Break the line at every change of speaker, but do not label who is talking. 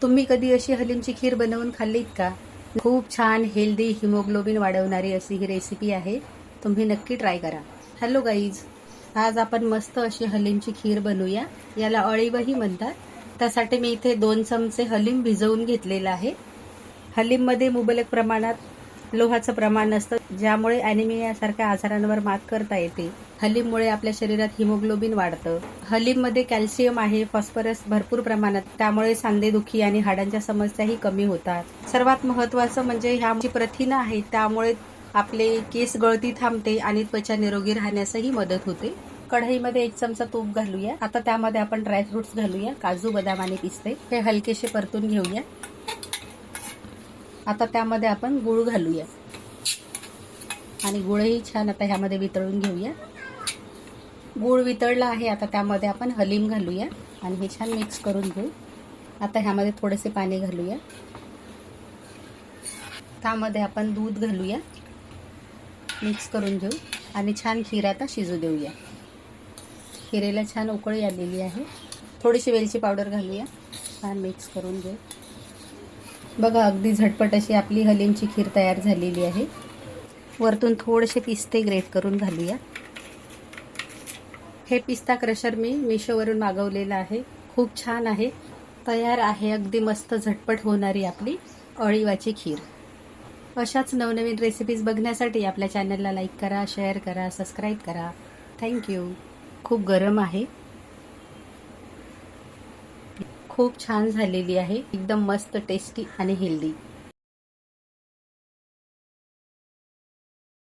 तुम्ही कधी अशी हलीमची खीर बनवून खाल्लीत का? खूप छान हेल्दी हिमोग्लोबिन वाढवणारी अशी ही रेसिपी आहे. तुम्ही नक्की ट्राय करा. हॅलो गाईज, आज आपण मस्त अशी हलीमची खीर बनवूया. याला अळीवही म्हणतात. त्यासाठी मी इथे 2 चमचे हलीम भिजवून घेतलेलं आहे. हलीममध्ये मुबलक प्रमाणात लोहाचं प्रमाण असतं, ज्यामुळे ॲनिमिया सारख्या आजारांवर मात करता येते. हलीममुळे आपल्या शरीरात हिमोग्लोबिन वाढतं. हलीममध्ये कॅल्शियम आहे, फॉस्फरस भरपूर प्रमाणात, त्यामुळे सांधेदुखी आणि हाडांच्या समस्याही कमी होतात. सर्वात महत्त्वाचं म्हणजे ह्याची प्रथिनं आहेत, त्यामुळे आपले केस गळती थांबते आणि त्वचा निरोगी राहण्यासही मदत होते. कढईमध्ये 1 चमचा तूप घालूया. आता त्यामध्ये आपण ड्रायफ्रुट्स घालूया, काजू, बदाम आणि पिस्ते. हे हलकेसे परतून घेऊया. आता त्यामध्ये आपण गूळ घालूया आणि गूळही छान आता ह्यामध्ये वितळून घेऊया. गूळ वितळला आहे. आता त्यामध्ये आपण हलीम घालूया आणि हे छान मिक्स करून घेऊ. आता ह्यामध्ये थोडेसे पाणी घालूया. त्यामध्ये आपण दूध घालूया, मिक्स करून घेऊ आणि छान खीर आता शिजू देऊया. खीरेला छान उकळी आलेली आहे. थोडीशी वेलची पावडर घालूया, छान मिक्स करून घेऊ. बघा, अगदी झटपट अशी आपली हलीमची खीर तयार झालेली आहे. वरतून थोडेसे पिस्ते ग्रेट करून घालूया. हे पिस्ता क्रशर मी मिशोवरून मागवलेलं आहे. खूप छान आहे, तयार आहे. अगदी मस्त झटपट होणारी आपली अळीवाची खीर. अशाच नवनवीन रेसिपीज बघण्यासाठी आपल्या चॅनलला लाईक करा, शेअर करा, सबस्क्राईब करा. थँक्यू. खूप गरम आहे. खूप छान झालेली आहे, एकदम मस्त टेस्टी आणि हेल्दी.